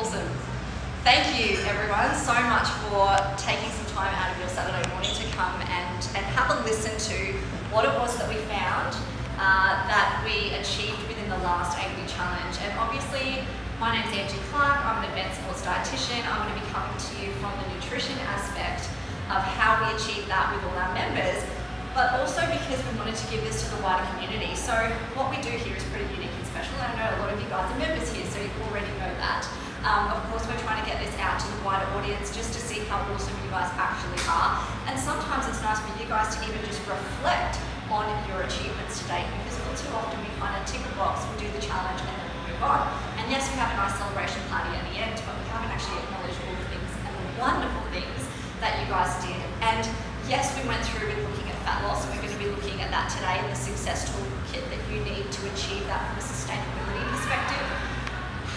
Awesome. Thank you everyone so much for taking some time out of your Saturday morning to come and have a listen to what it was that we found that we achieved within the last 8-week challenge. And obviously, my name's Angie Clark, I'm an advanced sports dietitian. I'm going to be coming to you from the nutrition aspect of how we achieve that with all our members, but also because we wanted to give this to the wider community. So what we do here is pretty unique and special. I know a lot of you guys are members here, so you already know that. Of course, we're trying to get this out to the wider audience just to see how awesome you guys actually are. And sometimes it's nice for you guys to even just reflect on your achievements to date, because all too often we kind of tick a box, we do the challenge, and then we move on. And yes, we have a nice celebration party at the end, but we haven't actually acknowledged all the things and the wonderful things that you guys did. And yes, we went through with looking at fat loss, and we're going to be looking at that today in the success toolkit that you need to achieve that from a sustainability perspective.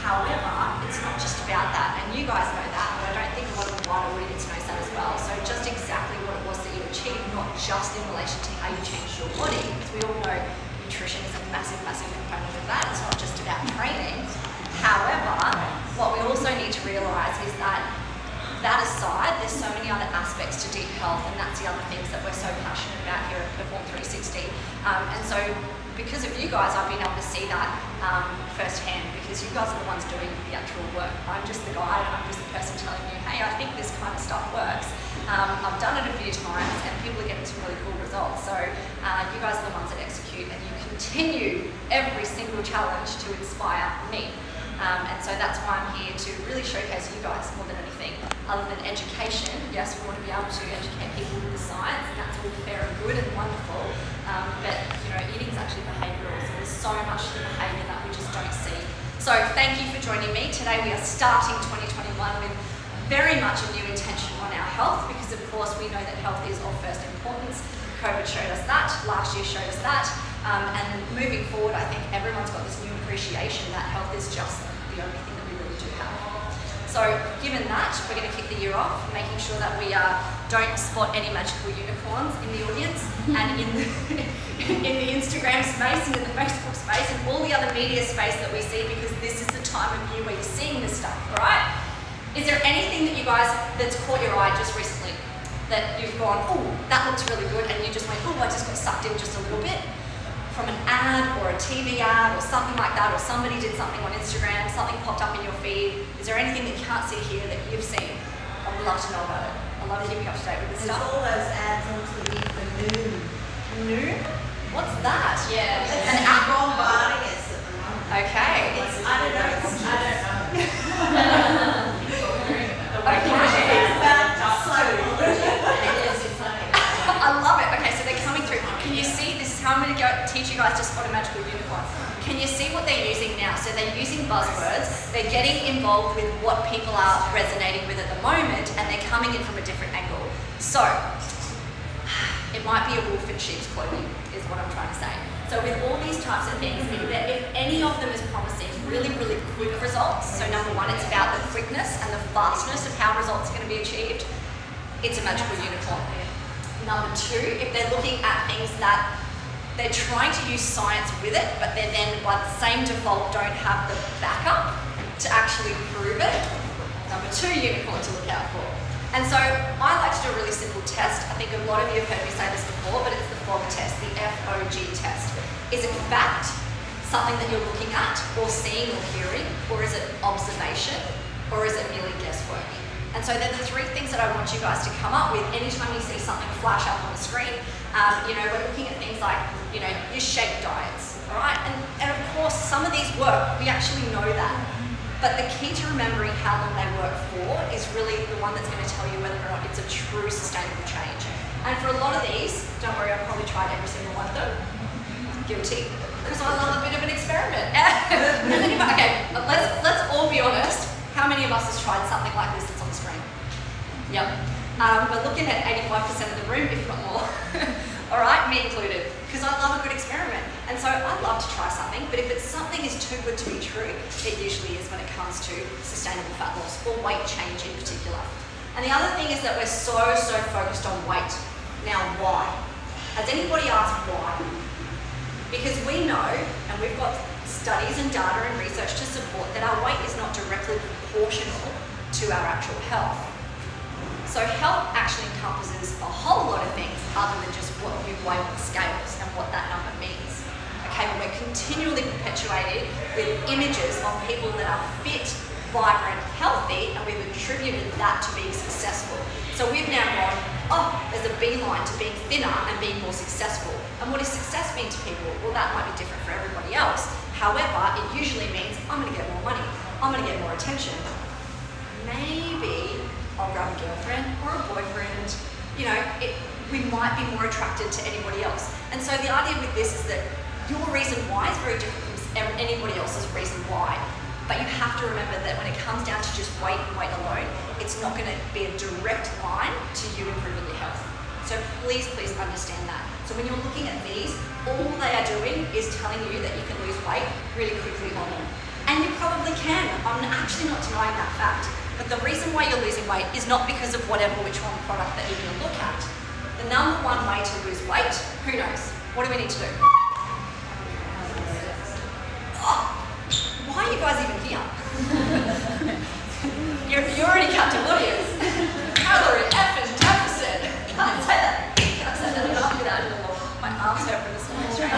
However, it's not just about that, and you guys know that, but I don't think a lot of the wider audience knows that as well. So just exactly what it was that you achieved, not just in relation to how you changed your body, because we all know nutrition is a massive, massive component of that. It's not just about training. However, what we also need to realise is that aside, there's so many other aspects to deep health, and that's the other things that we're so passionate about here at Perform 360. And so because of you guys, I've been able to see that firsthand, because you guys are the ones doing the actual work. I'm just the guide, I'm just the person telling you, hey, I think this kind of stuff works. I've done it a few times and people are getting some really cool results. So you guys are the ones that execute, and you continue every single challenge to inspire me. And so that's why I'm here to really showcase you guys more than anything. Other than education, yes, we want to be able to educate people with the science, and that's all fair and good and wonderful. But you know, eating is actually behavioural, so there's so much to the behaviour that we just don't see. So thank you for joining me. Today we are starting 2021 with very much a new intention on our health, because of course we know that health is of first importance. COVID showed us that, last year showed us that, and moving forward I think everyone's got this new appreciation that health is just the only thing that we really do have. So given that, we're going to kick the year off, making sure that we don't spot any magical unicorns in the audience and in the Instagram space and in the Facebook space and all the other media space that we see, because this is the time of year where you're seeing this stuff, all right? Is there anything that you guys, that's caught your eye just recently, that you've gone, oh, that looks really good, and you just went, oh, I just got sucked in just a little bit? From an ad or a TV ad or something like that, or somebody did something on Instagram, something popped up in your feed. Is there anything that you can't see here that you've seen? I would love to know about it. I'd love to keep you up to date with this stuff. There's all those ads on TV for Noom. Noom? What's that? Yeah. An app? Bombarding us at the moment. Okay. I don't know. Okay. It's about so I love it. Okay, so they're coming through. Can you see, this is how I'm going to go teach you guys to spot a magical unicorn. Can you see what they're using now? So they're using buzzwords, they're getting involved with what people are resonating with at the moment, and they're coming in from a different angle. So, it might be a wolf in sheep's clothing, is what I'm trying to say. So with all these types of things, if any of them is promising really, really quick results, so number one, it's about the quickness and the fastness of how results are going to be achieved, it's a magical unicorn. Number two, if they're looking at things that they're trying to use science with it, but they then by the same default don't have the backup to actually prove it, number two unicorn to look out for. And so I like to do a really simple test. I think a lot of you have heard me say this before, but it's the FOG test, the FOG test. Is it fact, something that you're looking at or seeing or hearing, or is it observation, or is it merely guesswork? And so they're the three things that I want you guys to come up with anytime you see something flash up on the screen. You know, we're looking at things like, you know, your shake diets, all right? And of course, some of these work, we actually know that. But the key to remembering how long they work for is really the one that's going to tell you whether or not it's a true sustainable change. And for a lot of these, don't worry, I've probably tried every single one of them. Guilty. Because I love a bit of an experiment. Okay, let's all be honest. How many of us has tried something like this that's on the screen? Yep. We're looking at 85% of the room, if not more. All right, me included. Because I love a good experiment. And so I'd love to try something, but if it's something is too good to be true, it usually is when it comes to sustainable fat loss or weight change in particular. And the other thing is that we're so focused on weight. Now, why? Has anybody asked why? Because we know, and we've got studies and data and research to support that our weight is not directly proportional to our actual health. So health actually encompasses a whole lot of things other than just what you weigh on the scales and what that number means. Okay, when we're continually perpetuated with images of people that are fit, vibrant, healthy, and we've attributed that to being successful. So we've now gone, oh, there's a beeline to being thinner and being more successful. And what does success mean to people? Well, that might be different for everybody else. However, it usually means I'm going to get more money. I'm going to get more attention. Maybe I'll grab a girlfriend or a boyfriend. You know, we might be more attracted to anybody else. And so the idea with this is that your reason why is very different from anybody else's reason why. But you have to remember that when it comes down to just weight and weight alone, it's not going to be a direct line to you improving your health. So please, please understand that. So when you're looking at these, all they are doing is telling you that you can lose weight really quickly on them. And you probably can. I'm actually not denying that fact. But the reason why you're losing weight is not because of which one product that you're going to look at. The number one way to lose weight, who knows? What do we need to do? Oh, why are you guys even here? you're already cut to audience. Calorie effing deficit. Can't say that. Can't say that enough without it all. My arms hurt from this morning straight.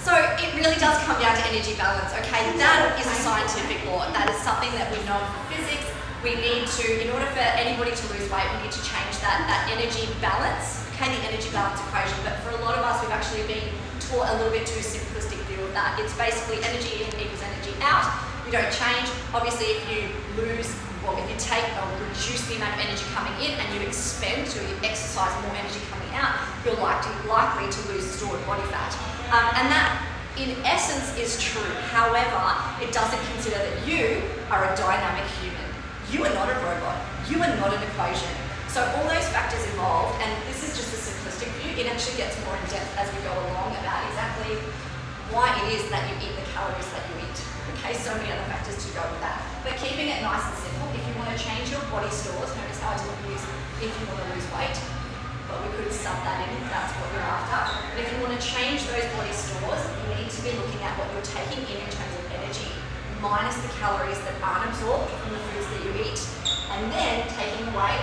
So it really does come down to energy balance, okay? That is a scientific law. That is something that we know from physics. We need to, in order for anybody to lose weight, we need to change that energy balance, okay, the energy balance equation. But for a lot of us, we've actually been taught a little bit too simplistic view of that. It's basically energy in equals energy out. You don't change. Obviously, if you lose, well, if you take or reduce the amount of energy coming in and you expend, so you exercise more energy coming out, you're likely to lose stored body fat. And that, in essence, is true. However, it doesn't consider that you are a dynamic human. You are not a robot. You are not an equation. So all those factors involved, and this is just a simplistic view, it actually gets more in depth as we go along about exactly why it is that you eat the calories that you eat. Okay, so many other factors to go with that. But keeping it nice and simple, if you want to change your body stores, notice how I didn't use if you want to lose weight, but we could sub that in if that's what you're after. But if you want to change those body stores, you need to be looking at what you're taking in terms of energy, minus the calories that aren't absorbed from the foods that you eat, and then taking away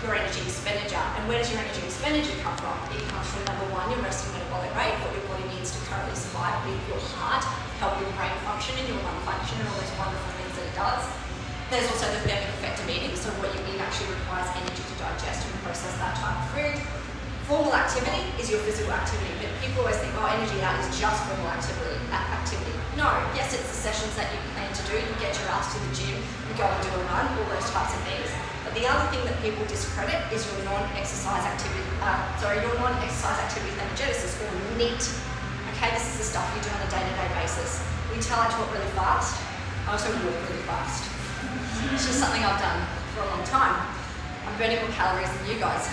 your energy expenditure. And where does your energy expenditure come from? It comes from, number one, your resting metabolic rate, what your body needs to currently survive, with your heart, help your brain function and your lung function and all those wonderful things that it does. There's also the thermic effect of eating, so what you eat actually requires energy to digest and process that type of food. Formal activity is your physical activity, but people always think, oh, energy out is just formal activity. No, yes, it's the sessions that you plan to do. You get your ass to the gym, you go and do a run, all those types of things. But the other thing that people discredit is your non-exercise activity, thermogenesis, or NEAT. Okay, this is the stuff you do on a day-to-day basis. We tell I talk really fast. I also walk really fast. It's just something I've done for a long time. I'm burning more calories than you guys,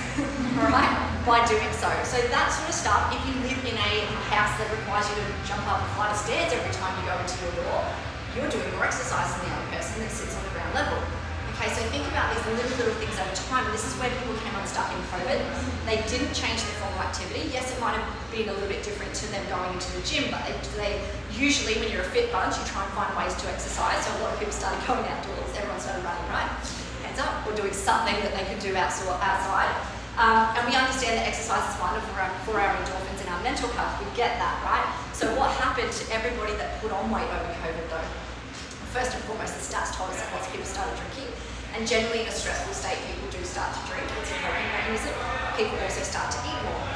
all right, by doing so. So that sort of stuff, if you live in a house that requires you to jump up a flight of stairs every time you go into your door, you're doing more exercise than the other person that sits on the ground level. Okay, so think about these little things over time, and this is where people came unstuck in COVID. They didn't change their formal activity. Yes, it might have been a little bit different to them going into the gym, but they usually, when you're a fit bunch, you try and find ways to exercise. So a lot of people started going outdoors. Everyone started running, right? Hands up, or doing something that they could do outside. And we understand that exercise is wonderful for our endorphins and our mental health. We get that, right? So what happened to everybody that put on weight over COVID, though? First and foremost, the stats told us that lots of people started drinking. And generally in a stressful state, people do start to drink. It's a coping mechanism. People also start to eat more.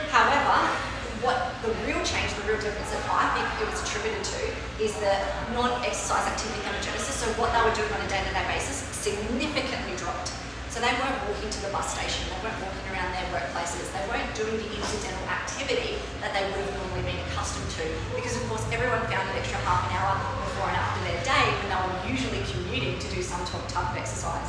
However, what the real change, the real difference that I think it was attributed to is the non-exercise activity thermogenesis. So what they were doing on a day-to-day basis significantly dropped. So they weren't walking to the bus station, they weren't walking around their workplaces, they weren't doing the incidental activity that they would have normally been accustomed to. Because of course everyone found an extra half an hour before and after their day when they were usually commuting to do some type of exercise.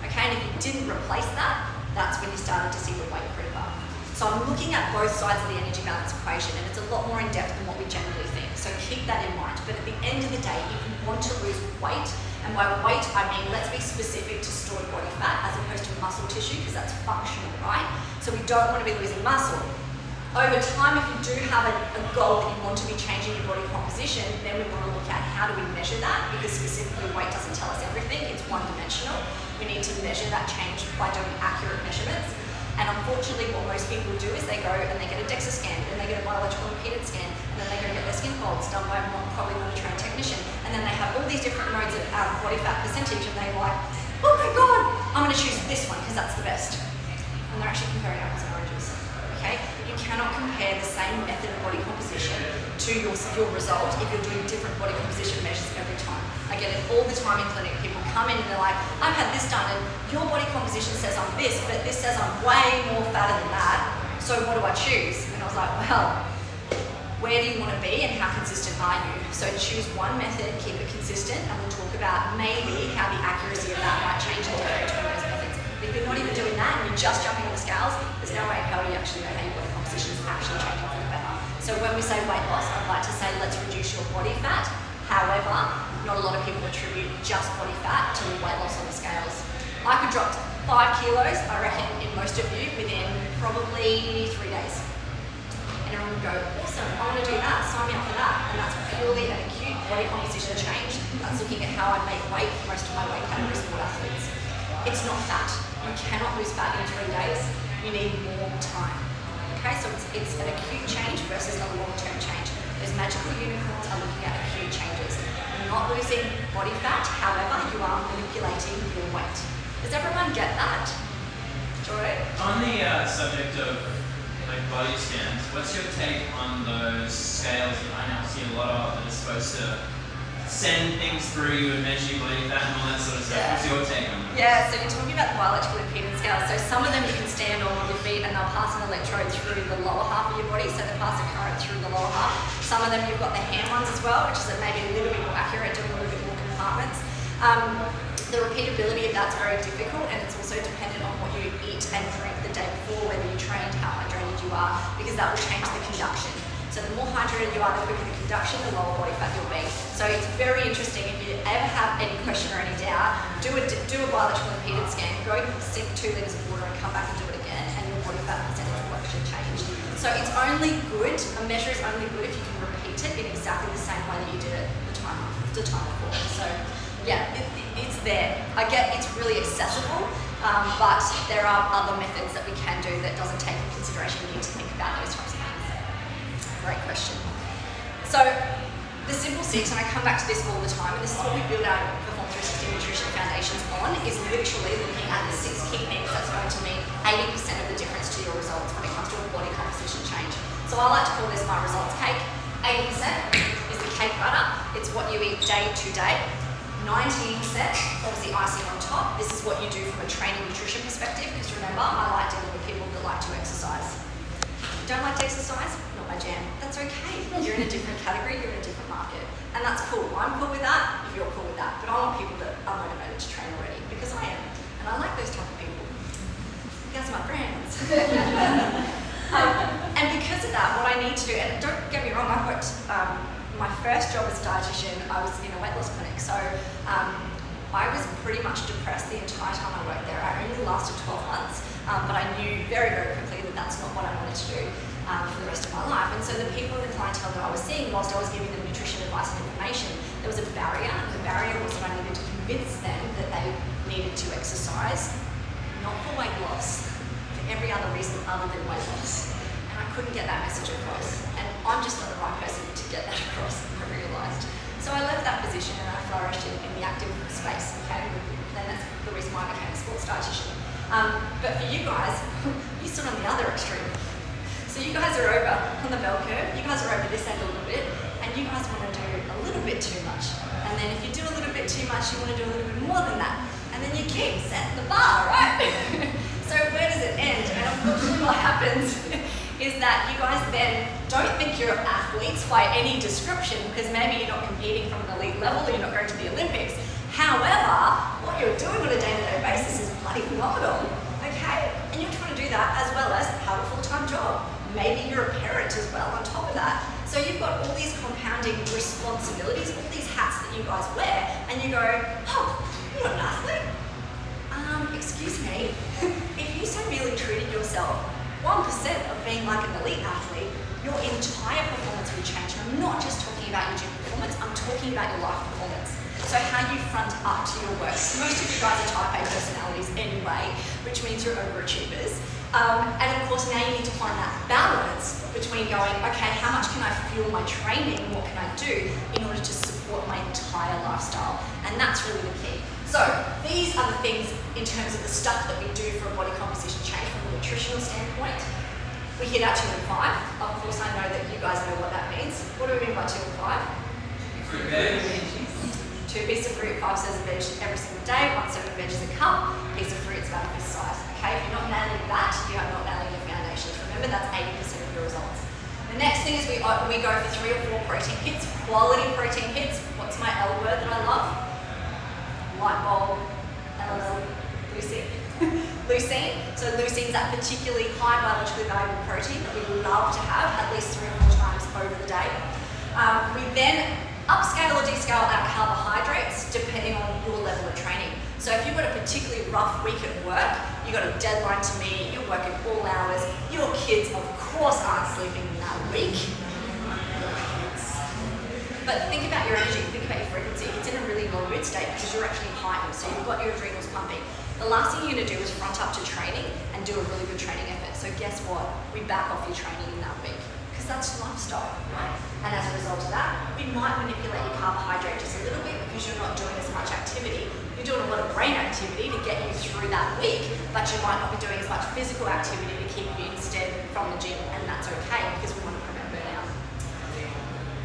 Okay, and if you didn't replace that, that's when you started to see the weight creep up. So I'm looking at both sides of the energy balance equation, and it's a lot more in depth than what we generally think. So keep that in mind. But at the end of the day, if you want to lose weight, and by weight I mean let's be specific to stored body fat as opposed to muscle tissue, because that's functional, right? So we don't want to be losing muscle. Over time, if you do have a goal that you want to be changing your body composition, then we want to look at how do we measure that, because specifically weight doesn't tell us everything, it's one-dimensional. We need to measure that change by doing accurate measurements. And unfortunately, what most people do is they go and they get a DEXA scan, then they get a bioelectrical impedance scan, and then they go get their skin folds done by probably not a trained technician. And then they have all these different modes of body fat percentage, and they're like, oh my God, I'm going to choose this one because that's the best. And they're actually comparing apples and oranges. Okay? You cannot compare the same method of body composition to your result if you're doing different body composition measures every time. I get it all the time in clinic. People come in and they're like, I've had this done and your body composition says I'm this, but this says I'm way more fatter than that. So what do I choose? And I was like, well, where do you want to be and how consistent are you? So choose one method, keep it consistent, and we'll talk about maybe how the accuracy of that might change and differ between those methods. But if you're not even doing that and you're just jumping on the scales, there's no way in hell you actually know how your body composition is actually changing for the better. So when we say weight loss, I'd like to say let's reduce your body fat. However, not a lot of people attribute just body fat to weight loss on the scales. I could drop 5 kilos, I reckon, in most of you within probably 3 days. And everyone would go, awesome, I want to do that, sign me up for that. And that's purely an acute body composition change. That's looking at how I make weight for most of my weight category sport athletes. It's not fat. You cannot lose fat in 3 days. You need more time. Okay, so it's an acute change versus a long-term change. Those magical unicorns are looking at acute changes. You're not losing body fat, however, you are manipulating your weight. Does everyone get that? Joy? On the subject of like body scans, what's your take on those scales that I now see a lot of that are supposed to send things through you and measure your body fat and all that sort of stuff? Yeah. What's your take on that? Yeah, so you're talking about the bioelectrical impedance scale. So some of them you can stand on your feet and they'll pass an electrode through the lower half of your body, so they pass a current through the lower half. Some of them you've got the hand ones as well, which is maybe a little bit more accurate, doing a little bit more compartments. The repeatability of that's very difficult, and it's also dependent on what you eat and drink the day before, whether you trained, how hydrated you are, because that will change the conduction. So the more hydrated you are, the quicker the conduction, the lower body fat you'll be. So it's very interesting. If you ever have any question or any doubt, do a bioelectrical impedance scan, go sip 2 litres of water and come back and do it again, and your body fat percentage will actually change. So it's only good, a measure is only good if you can repeat it in exactly the same way that you did it the time before. So yeah, it's there. I get it's really accessible, but there are other methods that we can do that doesn't take into consideration. You need to think about those types of things. Great question. So the Simple Six, and I come back to this all the time, and this is what we build our Perform 360 Nutrition Foundations on, is literally looking at the 6 key things that's going to mean 80% of the difference to your results when it comes to a body composition change. So I like to call this my results cake. 80% is the cake butter. It's what you eat day to day. 19% forms the icing on top. This is what you do from a training nutrition perspective, because remember, I like dealing with people that like to exercise. You don't like to exercise? Not my jam. That's okay. You're in a different category, you're in a different market. And that's cool. I'm cool with that, if you're cool with that. But I want people that are motivated to train already, because I am. And I like those type of people. You guys are my friends. And because of that, what I need to do, and don't get me wrong, I've worked, my first job as a dietitian, I was in a weight loss clinic. So I was pretty much depressed the entire time I worked there. I only lasted 12 months, but I knew very, very quickly that that's not what I wanted to do for the rest of my life. And so the people in the clientele that I was seeing, whilst I was giving them nutrition advice and information, there was a barrier. And the barrier was that I needed to convince them that they needed to exercise, not for weight loss, for every other reason other than weight loss. And I couldn't get that message across. And I'm just not the right person to get that across, I realised. So I left that position and I flourished in the active space, okay? And that's the reason why I became a sports dietitian. But for you guys, you stood on the other extreme. So you guys are over on the bell curve, you guys are over this end a little bit, and you guys want to do a little bit too much. And then if you do a little bit too much, you want to do a little bit more than that. And then you keep setting the bar, right? So where does it end? And unfortunately what happens is that you guys then don't think you're athletes by any description, because maybe you're not competing from an elite level, or you're not going to the Olympics. However, what you're doing on a day-to-day basis is bloody phenomenal, okay? And you're trying to do that as well as have a full-time job. Maybe you're a parent as well on top of that. So you've got all these compounding responsibilities, all these hats that you guys wear, and you go, oh, you're not an athlete? Excuse me, if you so really treated yourself 1% of being like an elite athlete, your entire performance will change. And I'm not just talking about your gym performance, I'm talking about your life performance. So how you front up to your work. Most of you guys are type A personalities anyway, which means you're overachievers. And of course now you need to find that balance between going, okay, how much can I fuel my training, what can I do in order to support my entire lifestyle? And that's really the key. So these are the things in terms of the stuff that we do for a body composition change from a nutritional standpoint. We hit our 2 and 5. Of course I know that you guys know what that means. What do we mean by 2 and 5? Fruit veg. 2 pieces of fruit, 5 serves of veg every single day, 1 serve of veg is a cup, piece of fruit is about a fist size. Okay, if you're not nailing that, you are not nailing your foundations. Remember, that's 80% of your results. The next thing is we go for 3 or 4 protein hits, quality protein hits. What's my L word that I love? Light bulb, LLL, leucine. Leucine. So leucine is that particularly high biologically valuable protein that we love to have at least 3 or 4 times over the day. We then upscale or descale our carbohydrates depending on your level of training. So if you've got a particularly rough week at work, you've got a deadline to meet, you're working all hours, your kids of course aren't sleeping in that week. But think about your energy, think about your frequency. It's in a really low mood state because you're actually heightened, so you've got your adrenals pumping. The last thing you're going to do is front up to training and do a really good training effort. So guess what? We back off your training in that week because that's lifestyle, right? And as a result of that, we might manipulate your carbohydrate just a little bit because you're not doing as much activity. You're doing a lot of brain activity to get you through that week, but you might not be doing as much physical activity to keep you instead from the gym, and that's okay because we want to prevent burnout.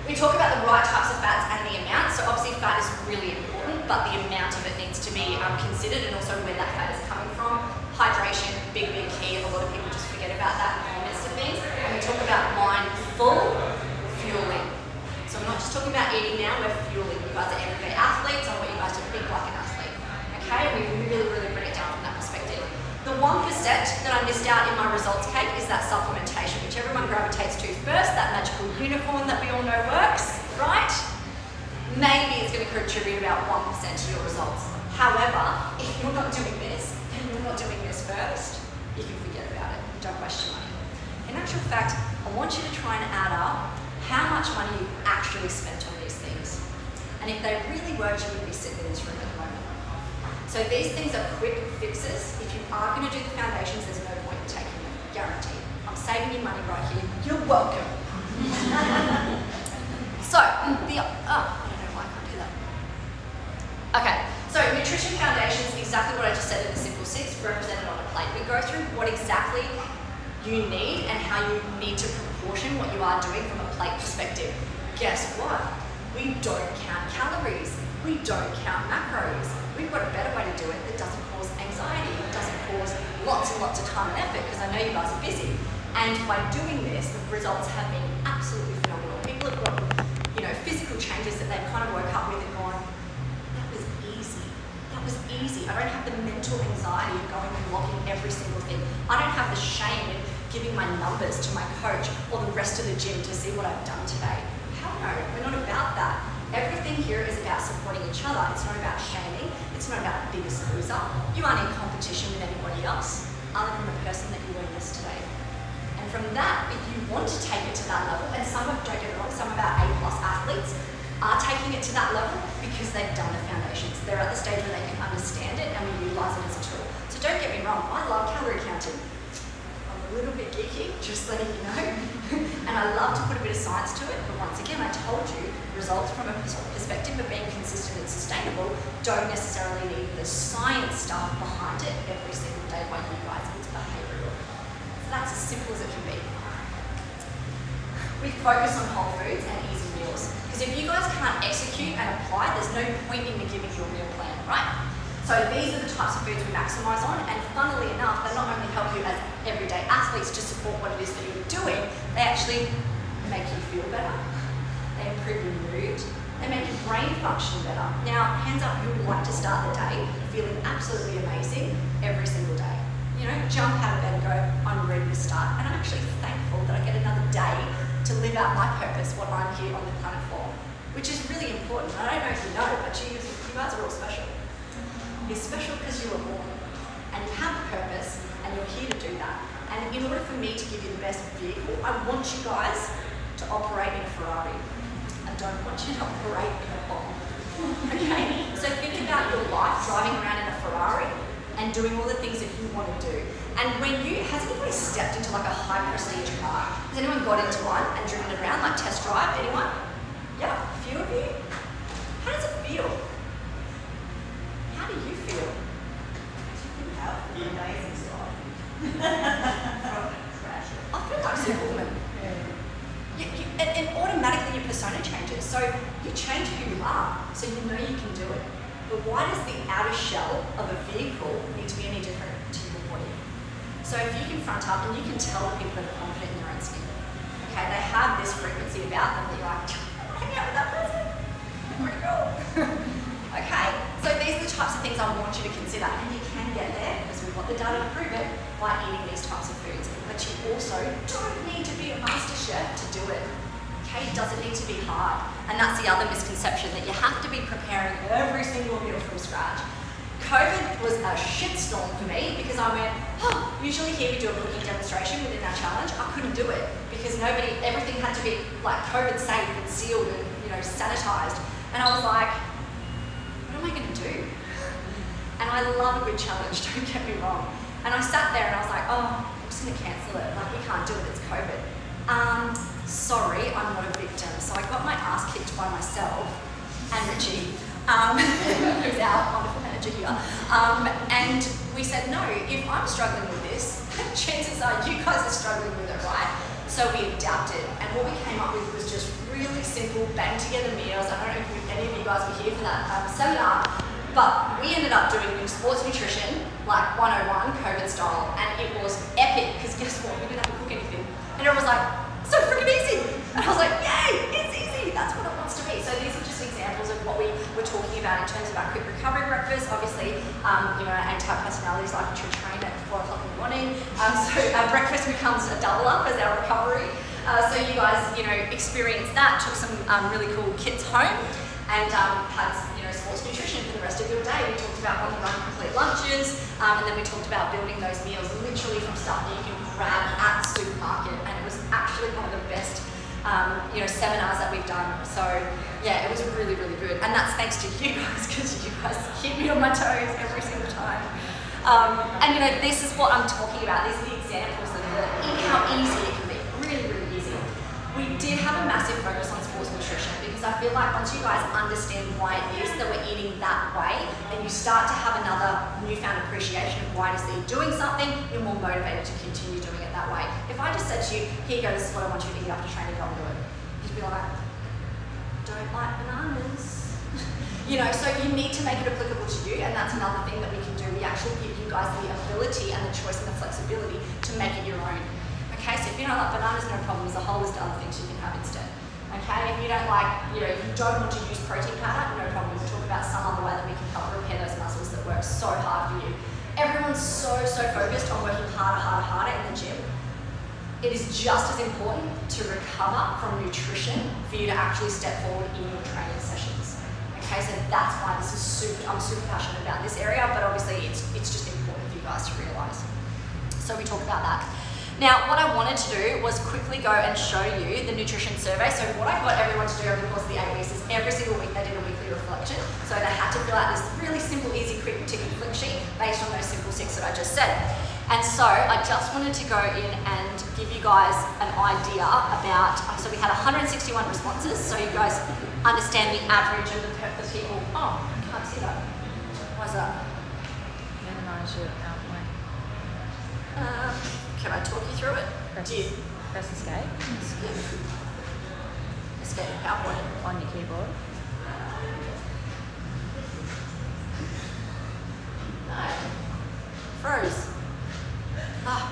We talk about the right types of fats and the amount. So obviously fat is really important, but the amount of it needs to be considered, and also where that fat is coming from. Hydration, big key. A lot of people just forget about that in the midst of things. And we talk about mindful fueling. So we're not just talking about eating now, we're fueling. You guys are everyday athletes. I want you guys to think like an athlete. Okay, we really bring it down from that perspective. The 1% that I missed out in my results cake is that supplementation, which everyone gravitates to first, that magical unicorn that we all know works, right? Maybe it's going to contribute about 1% to your results. However, if you're not doing this, and you're not doing this first, you can forget about it. Don't waste your money. In actual fact, I want you to try and add up how much money you actually spent on these things. And if they really worked, you would be sitting in this room at the moment. So these things are quick fixes. If you are going to do the foundations, there's no point in taking them, guaranteed. I'm saving you money right here. You're welcome. So, I don't know why I can't do that. Okay, so nutrition foundations, exactly what I just said in the Simple 6, represented on a plate. We go through what exactly you need and how you need to proportion what you are doing from a plate perspective. Guess what? We don't count calories. We don't count macros. We've got a better way to do it that doesn't cause anxiety, it doesn't cause lots and lots of time and effort, because I know you guys are busy. And by doing this, the results have been absolutely phenomenal. People have got, physical changes that they've kind of woke up with and gone, that was easy. That was easy. I don't have the mental anxiety of going and logging every single thing. I don't have the shame of giving my numbers to my coach or the rest of the gym to see what I've done today. Hell no, we're not about that. Everything here is about supporting each other. It's not about shaming. It's not about biggest loser. You aren't in competition with anybody else other than the person that you were yesterday. And from that, if you want to take it to that level, and don't get me wrong, some of our A+ athletes are taking it to that level because they've done the foundations. They're at the stage where they can understand it and we utilize it as a tool. So don't get me wrong, I love calorie counting. I'm a little bit geeky, just letting you know. And I love to put a bit of science to it, but once again, I told you, results from a perspective of being consistent and sustainable don't necessarily need the science stuff behind it every single day by you guys. It's behavioural. So that's as simple as it can be. We focus on whole foods and easy meals. Because if you guys can't execute and apply, there's no point in me giving you a meal plan, right? So these are the types of foods we maximise on, and funnily enough, they not only help you as everyday athletes to support what it is that you're doing, they actually make you feel better. They improve your mood. They make your brain function better. Now, hands up who would like to start the day feeling absolutely amazing every single day. Jump out of bed and go, I'm ready to start. And I'm actually thankful that I get another day to live out my purpose, what I'm here on the planet for, which is really important. I don't know if you know, but you guys are all special. You're special because you were born, and you have a purpose, and you're here to do that. And in order for me to give you the best vehicle, I want you guys to operate in a Ferrari. I don't want you to operate in a bomb. Okay? So think about your life driving around in a Ferrari and doing all the things that you want to do. And has anybody stepped into like a high prestige car? Has anyone got into one and driven it around, like test drive? Anyone? Yeah, a few of you. How does it feel? How do you feel? Amazing stuff. I feel like Superwoman. And automatically your persona changes. So you change who you are, so you know you can do it. But why does the outer shell of a vehicle need to be any different to your body? So if you can front up and you can tell the people that are confident in their own skin, okay, they have this frequency about them that you're like, I want to hang out with that person. Pretty cool. Okay, so these are the types of things I want you to consider, and you can get there because we've got the data to prove it by eating these types of foods. But you also don't need to be a master chef to do it. Okay, it doesn't need to be hard, and that's the other misconception, that you have to be preparing every single meal from scratch. COVID was a shitstorm for me because I went, usually here we do a cooking demonstration within our challenge. I couldn't do it because everything had to be like COVID safe and sealed and sanitized. And I was like, what am I going to do? And I love a good challenge, don't get me wrong. And I sat there and I was like, I'm just going to cancel it. Like, we can't do it, it's COVID. Sorry, I'm not a victim. So I got my ass kicked by myself and Richie, who's our wonderful manager here. And we said, no, if I'm struggling with this, chances are you guys are struggling with it, right? So we adapted, and what we came up with was just really simple, bang together meals. I don't know if any of you guys were here for that seminar, but we ended up doing sports nutrition, like 101, COVID style, and it was epic, because guess what? We didn't have to cook anything. And everyone was like, so freaking easy. And I was like, yay, it's easy. That's what it wants to be. So these are just examples of what we were talking about in terms of our quick recovery breakfast. Obviously, our A-type personalities like to train at 4 o'clock in the morning. So our breakfast becomes a double up as our recovery. So you guys, experienced that, took some really cool kits home, and had sports nutrition for the rest of your day. We talked about on-the-run complete lunches, and then we talked about building those meals literally from stuff that you can grab at the supermarket, and it was actually one of the best seminars that we've done. So yeah, it was really, really good, and that's thanks to you guys, because you guys keep me on my toes every single time. And this is what I'm talking about. These are the examples of how easy it can be. Really, really easy. We did have a massive focus on sports nutrition because I feel like once you guys understand why it is that we're eating that way, and you start to have another newfound appreciation of why it is that you're doing something, you're more motivated to continue doing it that way. If I just said to you, here you go, this is what I want you to eat after training, go and do it. You'd be like, don't like bananas. So you need to make it applicable to you, and that's another thing that we can do. We actually give you guys the ability and the choice and the flexibility to make it your own. Okay, so if you don't like bananas, no problem. There's a whole list of other things you can have instead. Okay, if you don't like, if you don't want to use protein powder, no problem. We'll talk about some other way that we can help repair those muscles that work so hard for you. Everyone's so focused on working harder in the gym. It is just as important to recover from nutrition for you to actually step forward in your training sessions. Okay, so that's why this is I'm super passionate about this area, but obviously it's just important for you guys to realise. So we talk about that. Now, what I wanted to do was quickly go and show you the nutrition survey. So what I got everyone to do over the course of the 8 weeks is every single week they did a weekly reflection. So they had to fill out this really simple, easy, quick tick and flick sheet based on those simple 6 that I just said. And so I just wanted to go in and give you guys an idea about, so we had 161 responses, so you guys understand the average of the people. Oh, I can't see that. Why is that? Minimize your outline. Can I talk you through it? Press escape. Escape PowerPoint. On your keyboard. No. Froze.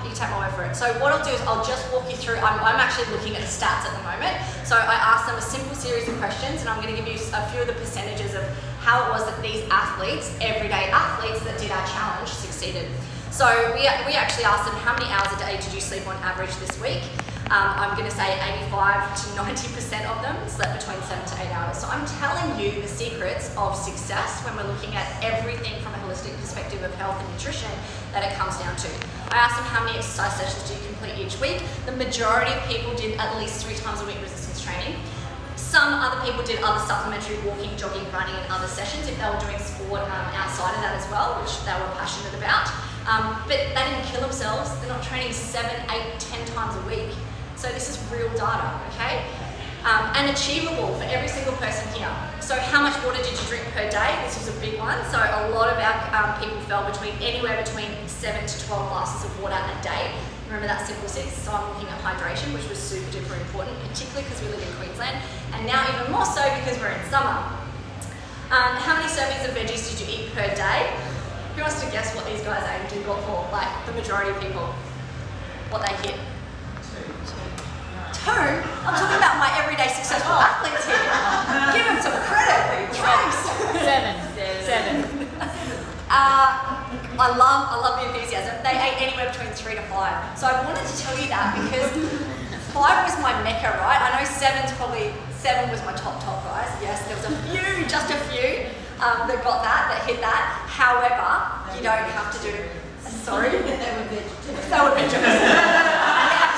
You can take my word for it. So what I'll do is I'll just walk you through, I'm actually looking at the stats at the moment. So I asked them a simple series of questions, and I'm going to give you a few of the percentages of how it was that these athletes, everyday athletes that did our challenge, succeeded. So we actually asked them, how many hours a day did you sleep on average this week? I'm going to say 85 to 90% of them slept between 7 to 8 hours. So I'm telling you the secrets of success when we're looking at everything from a holistic perspective of health and nutrition that it comes down to. I asked them how many exercise sessions do you complete each week. The majority of people did at least 3 times a week resistance training. Some other people did other supplementary walking, jogging, running and other sessions if they were doing sport outside of that as well, which they were passionate about. But they didn't kill themselves. They're not training 7, 8, 10 times a week. So this is real data, okay? And achievable for every single person here. So how much water did you drink per day? This was a big one. So a lot of our people fell anywhere between 7 to 12 glasses of water a day. Remember that simple 6? So I'm looking at hydration, which was super duper important, particularly because we live in Queensland, and now even more so because we're in summer. How many servings of veggies did you eat per day? Who wants to guess what these guys aimed to go for? Like the majority of people, what they hit? 2? I'm talking about my everyday successful athletes here. Give them some credit. Thanks. 7. I love the enthusiasm. They ate anywhere between 3 to 5. So I wanted to tell you that because 5 was my mecca, right? I know 7 was my top guys. Yes, there was a few, just a few that got that hit that. However, you don't have to do. Sorry, They were vegetables. they were vegetables. Yes,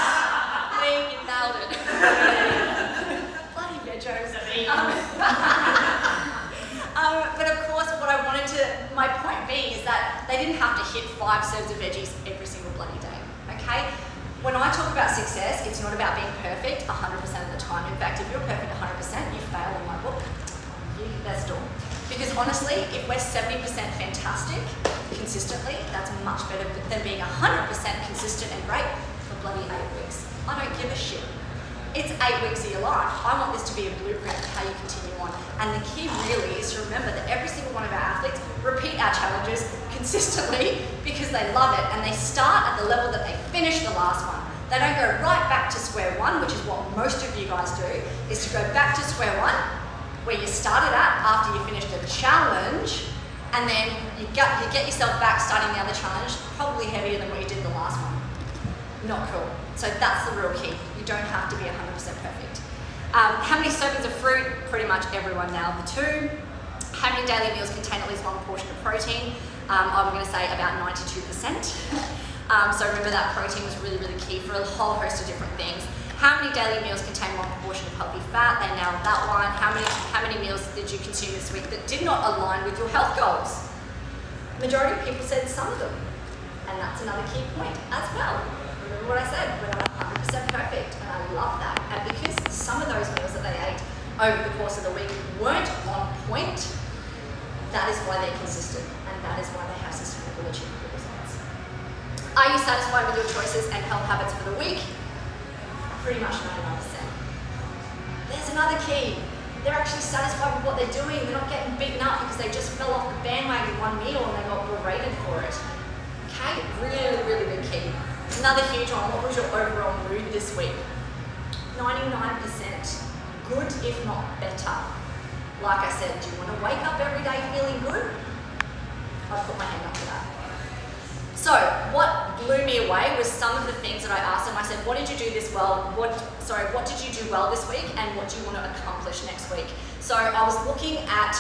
you nailed it. Bloody vegos. But of course, what I wanted to, my point being is that they didn't have to hit 5 serves of veggies every single bloody day, okay? When I talk about success, it's not about being perfect 100% of the time. In fact, if you're perfect 100%, you fail in my book. That's all. Because honestly, if we're 70% fantastic consistently, that's much better than being 100% consistent and great for bloody 8 weeks. I don't give a shit. It's 8 weeks of your life. I want this to be a blueprint of how you continue on. And the key really is to remember that every single one of our athletes repeat our challenges consistently because they love it and they start at the level that they finish the last one. They don't go right back to square one, which is what most of you guys do, is to go back to square one, where you started at after you finished a challenge, and then you get yourself back starting the other challenge, probably heavier than what you did the last one. Not cool. So that's the real key. You don't have to be 100% perfect. How many servings of fruit? Pretty much everyone nailed the 2. How many daily meals contain at least 1 portion of protein? I'm going to say about 92%. So remember that protein was really, really key for a whole host of different things. How many daily meals contain 1 proportion of healthy fat? They nailed that one. How many meals did you consume this week that did not align with your health goals? Majority of people said some of them. And that's another key point as well. Remember what I said, we're not 100% perfect, and I love that. And because some of those meals that they ate over the course of the week weren't on point, that is why they're consistent, and that is why they have sustainable, achievable results. Are you satisfied with your choices and health habits for the week? Pretty much 99%. There's another key. They're actually satisfied with what they're doing. They're not getting beaten up because they just fell off the bandwagon one meal and they got berated for it. Okay, really, really big key. Another huge one, what was your overall mood this week? 99% good, if not better. Like I said, do you want to wake up every day feeling good? I'll put my hand up for that. So, what blew me away was some of the things that I asked them. I said, what did you do this well? What did you do well this week, and what do you want to accomplish next week? So I was looking at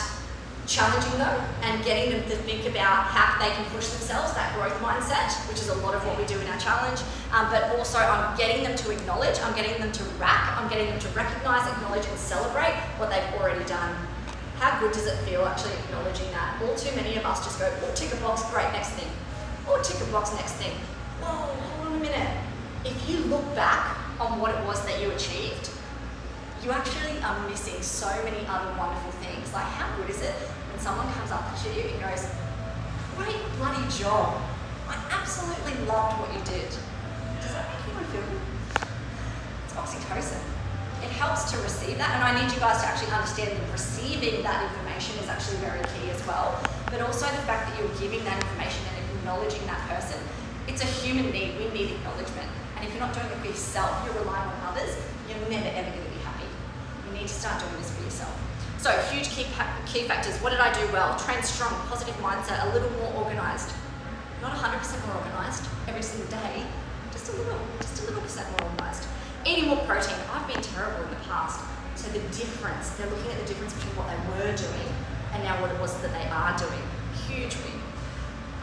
challenging them and getting them to think about how they can push themselves, that growth mindset, which is a lot of what we do in our challenge, but also I'm getting them to acknowledge, I'm getting them to rack, I'm getting them to recognize, acknowledge and celebrate what they've already done. How good does it feel actually acknowledging that? All too many of us just go, oh, tick a box, great, next thing. Or tick a box, next thing. Whoa, hold on a minute. If you look back on what it was that you achieved, you actually are missing so many other wonderful things. Like, how good is it when someone comes up to you and goes, great bloody job. I absolutely loved what you did. Does that make you feel good? It's oxytocin. It helps to receive that, and I need you guys to actually understand that receiving that information is actually very key as well. But also the fact that you're giving that information and acknowledging that person. It's a human need. We need acknowledgement. And if you're not doing it for yourself, you're relying on others, you're never ever going to be happy. You need to start doing this for yourself. So, huge key factors. What did I do well? Train strong, positive mindset, a little more organised. Not 100% more organised every single day, just a little percent more organised. Eating more protein. I've been terrible in the past. So the difference, they're looking at the difference between what they were doing and now what it was that they are doing. Huge win.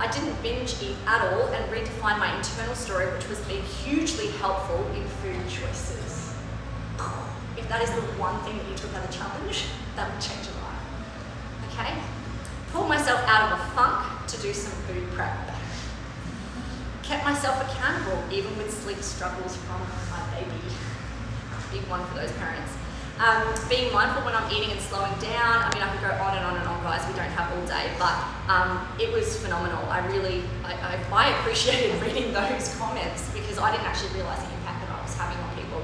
I didn't binge eat at all and redefined my internal story, which was being hugely helpful in food choices. If that is the one thing that you took out of the challenge, that would change your life. Okay? Pulled myself out of a funk to do some food prep. Kept myself accountable, even with sleep struggles from my baby. Big one for those parents. Being mindful when I'm eating and slowing down. I mean, I could go on and on and on, guys. We don't have all day, but it was phenomenal. I appreciated reading those comments because I didn't actually realise the impact that I was having on people.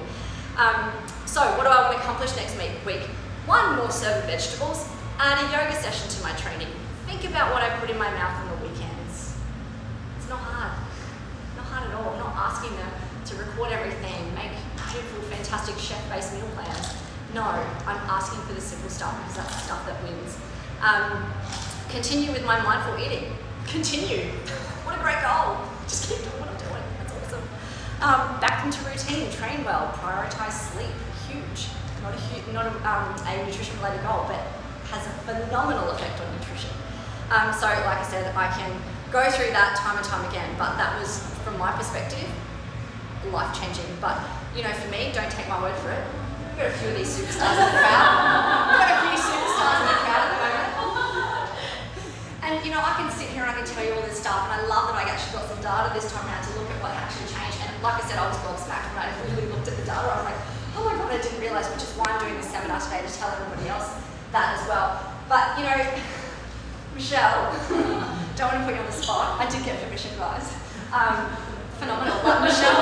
So what do I want to accomplish next week? 1, more serve of vegetables. Add a yoga session to my training. Think about what I put in my mouth on the weekends. It's not hard. Not hard at all. I'm not asking them to record everything, make beautiful, fantastic chef-based meal plans. No, I'm asking for the simple stuff because that's the stuff that wins. Continue with my mindful eating. Continue. What a great goal. Just keep doing what I'm doing. That's awesome. Back into routine, train well, prioritize sleep. Huge. Not a nutrition-related goal, but has a phenomenal effect on nutrition. So, like I said, I can go through that time and time again, but that was, from my perspective, life-changing. But, you know, for me, don't take my word for it. We've got a few of these superstars in the crowd. We've got a few superstars in the crowd at the moment. And, you know, I can sit here and I can tell you all this stuff, and I love that I actually got some data this time around to look at what actually changed. And like I said, I was gobsmacked when I really looked at the data. I was like, oh my God, I didn't realise, which is why I'm doing this seminar today to tell everybody else that as well. But, you know, Michelle, don't want to put you on the spot. I did get permission, guys. Phenomenal. But Michelle,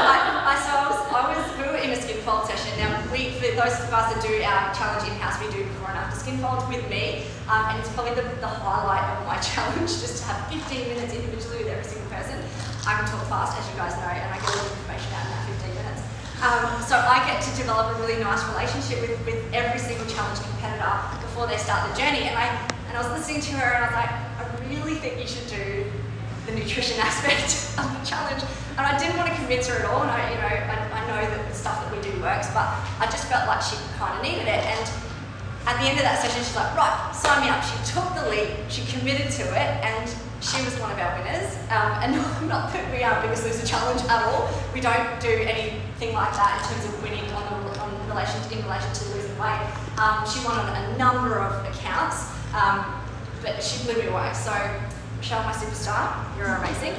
we were in a skin fold session. Now, for those of us that do our challenge in-house, we do before and after skin folds with me. And it's probably the highlight of my challenge, just to have 15 minutes individually with every single person. I can talk fast, as you guys know, and I get a lot of information out in that 15 minutes. So I get to develop a really nice relationship with every single challenge competitor before they start the journey. And I was listening to her and I was like, I really think you should do the nutrition aspect of the challenge. And I didn't want to convince her at all. And I know that the stuff that we do works, but I just felt like she kind of needed it. And at the end of that session, she's like, right, sign me up. She took the lead, she committed to it, and she was one of our winners. And not that we are Biggest Loser Challenge at all. We don't do anything like that in terms of winning in relation to losing weight. She won on a number of accounts, but she blew me away. So, Michelle, my superstar, you're amazing.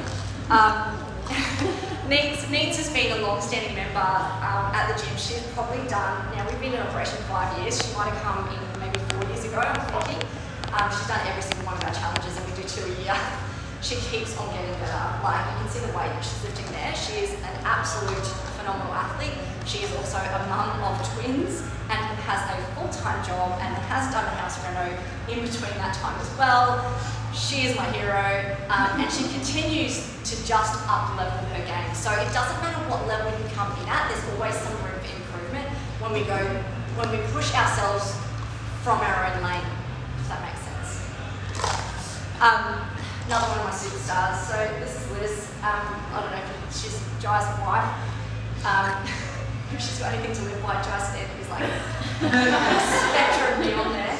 Needs has been a long-standing member at the gym. She's probably done, now we've been in operation 5 years. She might have come in maybe 4 years ago, I'm thinking. She's done every single one of our challenges, and we do 2 a year. She keeps on getting better. Like, you can see the weight that she's lifting there. She is an absolute phenomenal athlete. She is also a mum of twins and has a full-time job and has done a house reno in between that time as well. She is my hero, and she continues to just up-level her game. So it doesn't matter what level you come in at, there's always some room for improvement when we push ourselves from our own lane, if that makes sense. Another one of my superstars, so this is Liz. I don't know if she's Jai's wife. If she's got anything to live by, Jai Stanton is like a spectrum beyond there.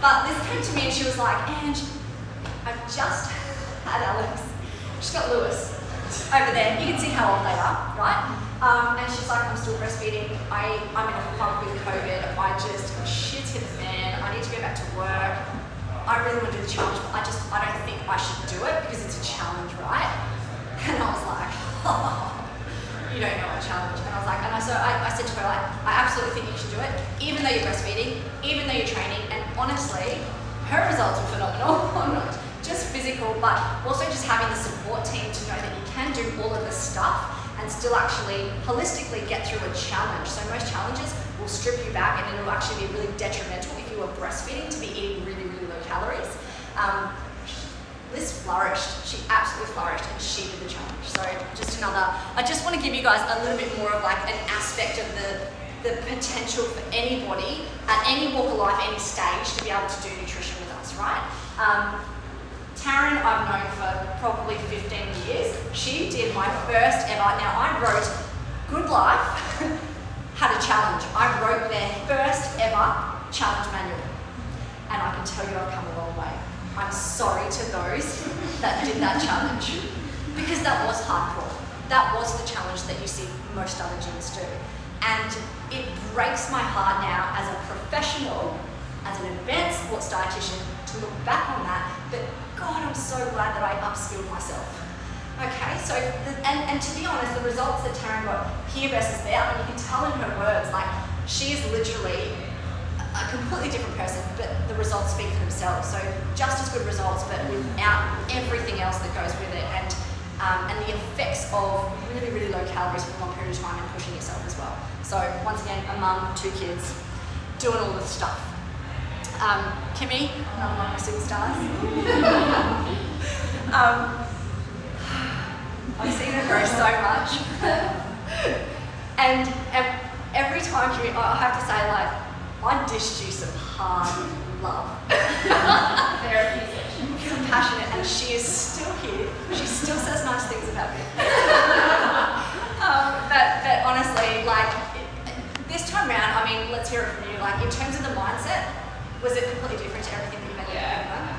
But Liz came to me and she was like, Ange, I've just had Alex. She's got Lewis over there. You can see how old they are, right? And she's like, I'm still breastfeeding. I'm in a funk with COVID. Shit's hit the fan. I need to go back to work. I really want to do the challenge, but I don't think I should do it because it's a challenge, right? And I was like, oh, you don't know a challenge. And I was like, so I said to her, like, I absolutely think you should do it, even though you're breastfeeding, even though you're training. And honestly, her results were phenomenal. Not just physical, but also just having the support team to know that you can do all of this stuff and still actually holistically get through a challenge. So most challenges will strip you back, and it'll actually be really detrimental if you were breastfeeding to be eating really, really low calories. Liz flourished. She absolutely flourished, and she did the challenge. So just another, I just want to give you guys a little bit more of like an aspect of the potential for anybody at any walk of life, any stage, to be able to do nutrition with us, right? Taryn, I've known for probably 15 years. She did my first ever, now I wrote Good Life had a challenge. I wrote their first ever challenge manual. And I can tell you I've come a long way. I'm sorry to those that did that challenge, because that was hardcore. That was the challenge that you see most other gyms do. And it breaks my heart now as a professional, as an advanced sports dietitian, to look back on that, but God, I'm so glad that I upskilled myself. Okay, so, and to be honest, the results that Taryn got here versus there, I mean, you can tell in her words, like, she is literally a completely different person, but the results speak for themselves. So just as good results, but without everything else that goes with it, and the effects of really, really low calories for a long period of time and pushing yourself as well. So once again, a mum, 2 kids, doing all this stuff. Kimmy, another one of my superstars. I've seen her grow so much. and every time Kimmy, I have to say, like, I dished you some hard love. Therapy session. Compassionate, and she is still here. She still says nice things about me. But honestly, like, this time round, I mean, let's hear it from you. Like, in terms of the mindset, was it completely different to everything that you've ever done?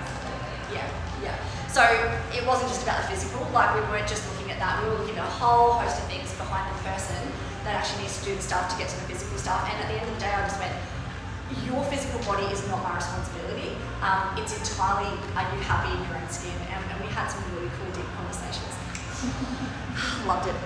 Yeah. So it wasn't just about the physical. Like, we weren't just looking at that. We were looking at a whole host of things behind the person that actually needs to do the stuff to get to the physical stuff. And at the end of the day, I just went, your physical body is not my responsibility. It's entirely, are you happy in your own skin? And we had some really cool, deep conversations. Loved it.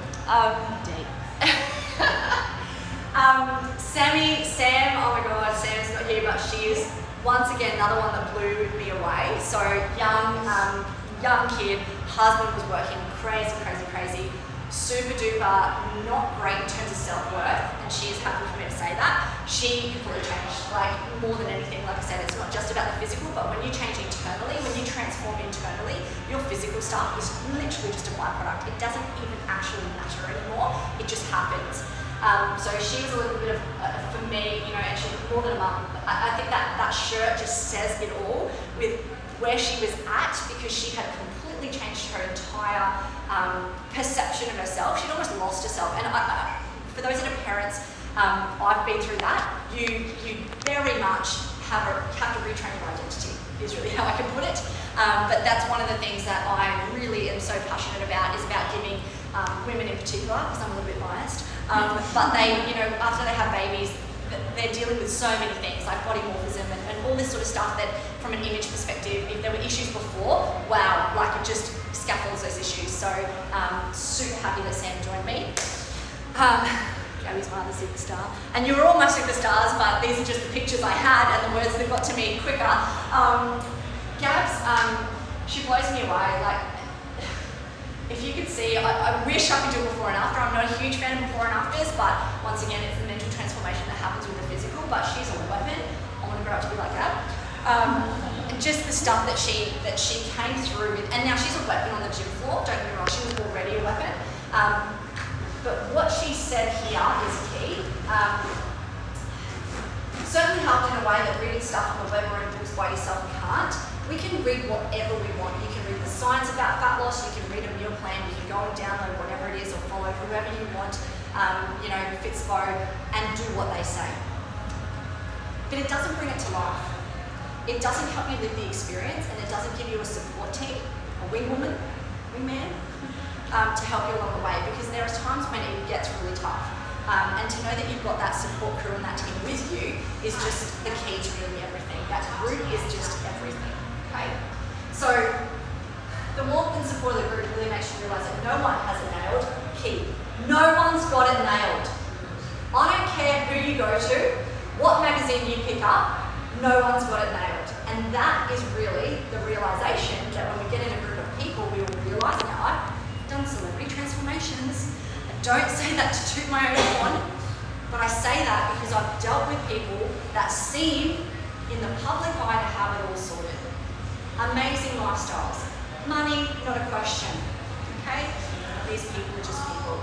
Sam, oh my God, Sam's not here, but she is once again another one that blew me away. So young kid, husband was working crazy. Super duper, not great in terms of self-worth, and she is happy for me to say that. She completely changed, like, more than anything. Like I said, it's not just about the physical, but when you change internally, when you transform internally, your physical stuff is literally just a byproduct. It doesn't even actually matter anymore, it just happens. So she was a little bit of, for me, you know, and she more than a mum. I think that shirt just says it all with where she was at, because she had completely changed her entire perception of herself. She'd almost lost herself. And for those that are parents, I've been through that. You very much have to retrain your identity, is really how I can put it. But that's one of the things that I really am so passionate about, is about giving women in particular, because I'm a little bit biased, but they, you know, after they have babies, they're dealing with so many things like body morphism and all this sort of stuff that, from an image perspective, if there were issues before, wow, like, it just scaffolds those issues. So super happy that Sam joined me. Gabby's my other superstar. And you were all my superstars, but these are just the pictures I had and the words that got to me quicker. Gabs, she blows me away. Like, if you could see, I wish I could do before and after. I'm not a huge fan of before and afters, but once again, it's the mental transformation that happens with the physical, but she's a weapon. I want to grow up to be like that. And just the stuff that she came through with, and now she's a weapon on the gym floor, don't get me wrong, she was already a weapon. But what she said here is key. Certainly helped in a way that reading stuff on the web or in books by yourself can't. We can read whatever we want. You can read the science about fat loss, you can read a meal plan, you can go and download whatever it is or follow whoever you want, you know, Fitspo, and do what they say. But it doesn't bring it to life. It doesn't help you live the experience, and it doesn't give you a support team, a wingwoman, wingman, to help you along the way, because there are times when it gets really tough. And to know that you've got that support crew and that team with you is just the key to really everything. That group is just everything, okay? So the warmth and support of the group really makes you realise that no one has it nailed. Key. No one's got it nailed. I don't care who you go to, what magazine you pick up, no one's got it nailed. And that is really the realisation that when we get in a group of people, we will realise, now I've done celebrity transformations. I don't say that to toot my own horn, but I say that because I've dealt with people that seem in the public eye to have it all sorted. Amazing lifestyles. Money, not a question, okay? These people are just people.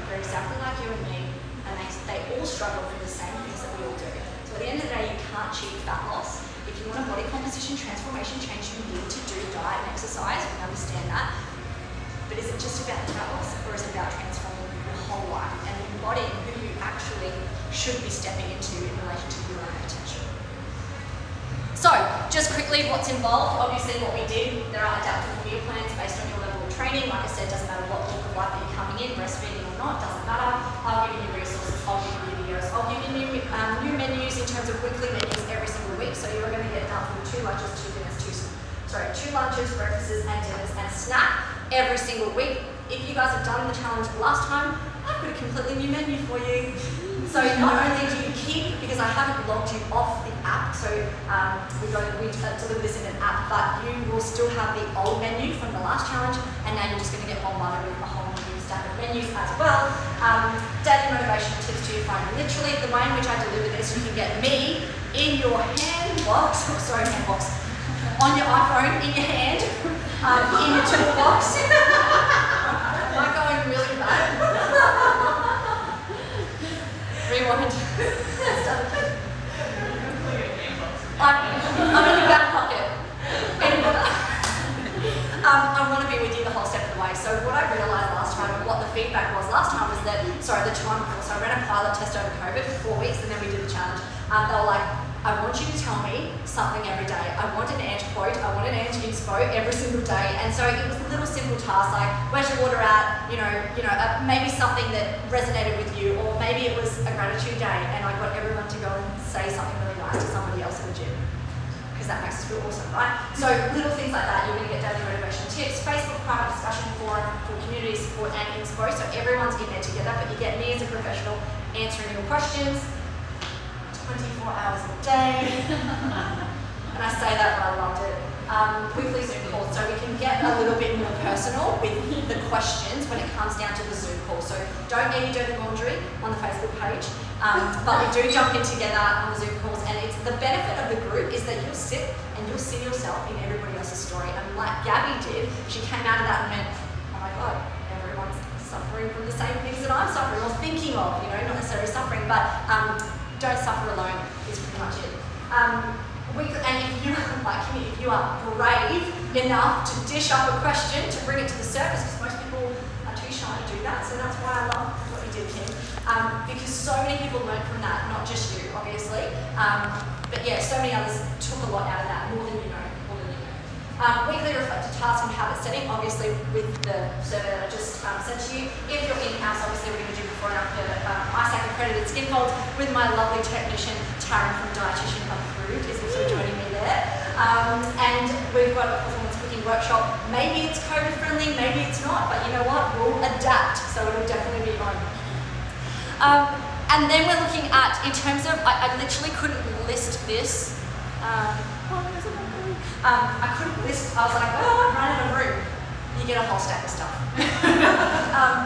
They're exactly like you and me, and they all struggle with the same things that we all do. So at the end of the day, you can't cheat fat loss. If you want a body composition transformation change, you need to do diet and exercise. We understand that. But is it just about the fat loss, or is it about transforming your whole life and embodying who you actually should be stepping into in relation to your own potential? So, just quickly, what's involved? Obviously, what we did, there are adaptable meal plans based on your level of training. Like I said, doesn't matter what walk of life that you're coming in, breastfeeding or not, doesn't matter. I'll give you resources, I'll give you videos, I'll give you new menus in terms of weekly menus every single week. So you're going to get done with 2 lunches, 2 dinners, 2 lunches, breakfasts and dinners and snack every single week. If you guys have done the challenge last time, I've got a completely new menu for you. So not only do you keep, because I haven't logged you off the app, so we deliver this in an app, but you will still have the old menu from the last challenge, and now you're just going to get bombarded with a whole new standard menus as well. Daily motivation tips to your phone. Literally, the way in which I deliver this, you can get me in your handbox, on your iPhone, in your hand, in your toolbox. Am I going really bad? Rewind. I'm in your back pocket. I want to be with you the whole step of the way. So what I realised last time, and what the feedback was last time, was that, the time before, so I ran a pilot test over COVID for 4 weeks, and then we did the challenge. They were like, I want you to tell me something every day. I want an Ange quote, I want an Ange inspo every single day. And so it was a little simple task like, where's your water at? Maybe something that resonated with you, or maybe it was a gratitude day and I got everyone to go and say something really nice to somebody else in the gym. Because that makes us feel awesome, right? So little things like that, you're going to get daily motivation tips, Facebook private discussion forum for community support and inspo. So everyone's in there together, but you get me as a professional answering your questions. 24 hours a day, and I say that, but I loved it. Weekly Zoom calls, so we can get a little bit more personal with the questions when it comes down to the Zoom call. So don't get your dirty laundry on the Facebook page, but we do jump in together on the Zoom calls, and it's the benefit of the group is that you'll sit and you'll see yourself in everybody else's story. And like Gabby did, she came out of that and went, oh my God, everyone's suffering from the same things that I'm suffering or thinking of, not necessarily suffering, but don't suffer alone is pretty much it. And if you are brave enough to dish up a question, to bring it to the surface, because most people are too shy to do that, so that's why I love what you did, Kim. Because so many people learned from that, not just you, obviously. But yeah, so many others took a lot out of that, more than you know. Weekly reflective task and habit setting, obviously with the survey that I just sent to you. If you're in-house, obviously we're going to do before and after ISAC accredited skin folds with my lovely technician, Taryn from Dietitian Approved, is also joining me there. And we've got a performance cooking workshop. Maybe it's COVID friendly, maybe it's not, but you know what? We'll adapt, so it'll definitely be on. And then we're looking at, in terms of, I literally couldn't list this. I couldn't list, I was like, oh, I'm running a room. You get a whole stack of stuff.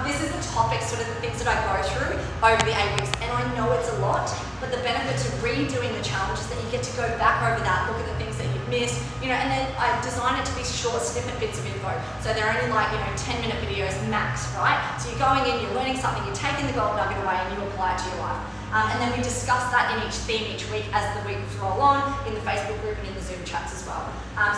This is the topics, sort of the things that I go through over the 8 weeks, and I know it's a lot, but the benefits of redoing the challenge is that you get to go back over that, look at the things that you've missed, and then I design it to be short, snippet bits of info. So they're only like, 10-minute videos max, right? So you're going in, you're learning something, you're taking the gold nugget away, and you apply it to your life. And then we discuss that in each theme each week as the weeks roll on, in the Facebook group and in the Zoom chats as well.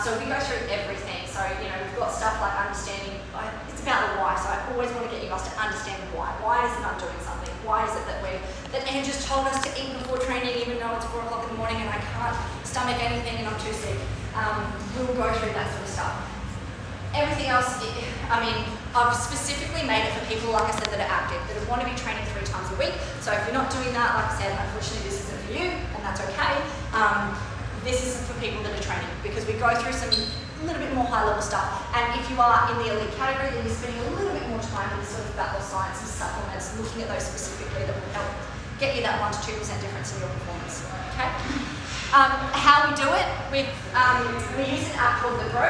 So we go through everything. So, we've got stuff like understanding, it's about the why. So I always want to get you guys to understand why. Why is it I'm doing something? Why is it that Anne just told us to eat before training even though it's 4 o'clock in the morning and I can't stomach anything and I'm too sick? We'll go through that sort of stuff. Everything else, I've specifically made it for people, like I said, that are active, that want to be training 3 times a week. So if you're not doing that, like I said, unfortunately this isn't for you, and that's okay. This is for people that are training, because we go through some little bit more high-level stuff. And if you are in the elite category, then you're spending a little bit more time in sort of battle science and supplements, looking at those specifically that will help get you that 1 to 2% difference in your performance. Okay. How we do it, we use an app called The Grow.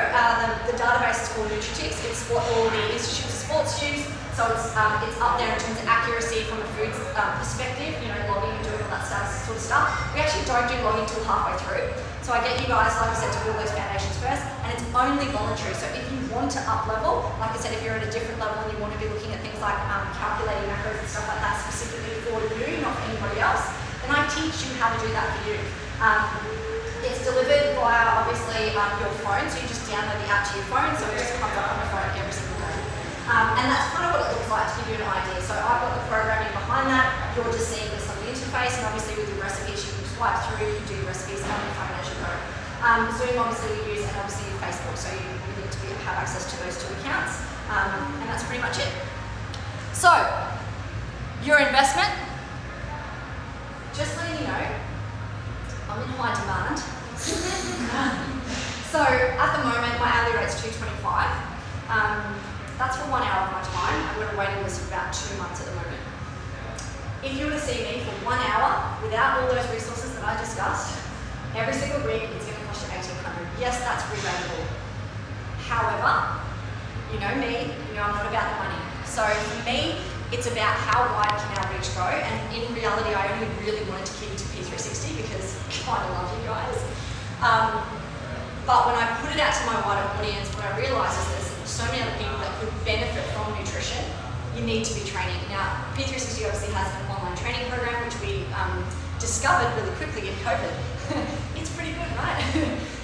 The database is called Nutritics. It's what all the Institute of Sports use. So it's up there in terms of accuracy from a food perspective, logging and doing all that sort of stuff. We actually don't do logging till halfway through. So I get you guys, like I said, to build those foundations first, and it's only voluntary. So if you want to up level, like I said, if you're at a different level and you want to be looking at things like calculating macros and stuff like that specifically for you, not for anybody else, then I teach you how to do that for you. It's delivered via, obviously, your phone, so you just download the app to your phone, so it just comes up on your phone every single day. And that's kind of what it looks like to give you an idea. So I've got the programming behind that, you're just seeing this on the interface, and obviously with your recipes, you can swipe through, you can do your recipes on your phone as you go. Zoom obviously we use, and obviously Facebook, so you need to have access to those 2 accounts. And that's pretty much it. So, your investment, just letting you know, I'm in high demand. So at the moment, my hourly rate's $2.25. That's for 1 hour of my time. I've got a waiting list of about 2 months at the moment. If you were to see me for 1 hour without all those resources that I discussed, every single week it's going to cost you $1,800. Yes, that's rebatable. However, you know me, you know I'm not about the money. So for me, it's about how wide can our reach go, and in reality, I only really wanted to keep it to P360 because I kind of love you guys. But when I put it out to my wider audience, what I realised is there's so many other people that could benefit from nutrition. You need to be training. Now, P360 obviously has an online training program, which we discovered really quickly in COVID. It's pretty good, right?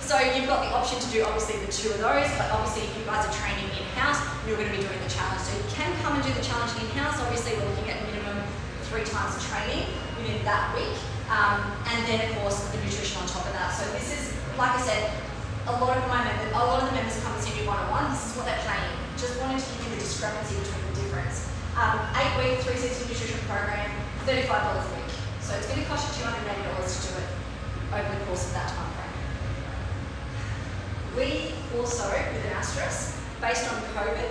So you've got the option to do obviously the 2 of those, but obviously if you guys are training in-house, you're going to be doing the challenge. So you can come and do the challenge in-house. Obviously we're looking at minimum 3 times training within that week. And then of course the nutrition on top of that. So this is, like I said, a lot of the members come and see me one-on-one. This is what they're paying. Just wanted to give you the discrepancy between the difference. 8-week, 360 nutrition program, $35 a week. So it's going to cost you $280 to do it over the course of that time frame. We also, with an asterisk, based on COVID,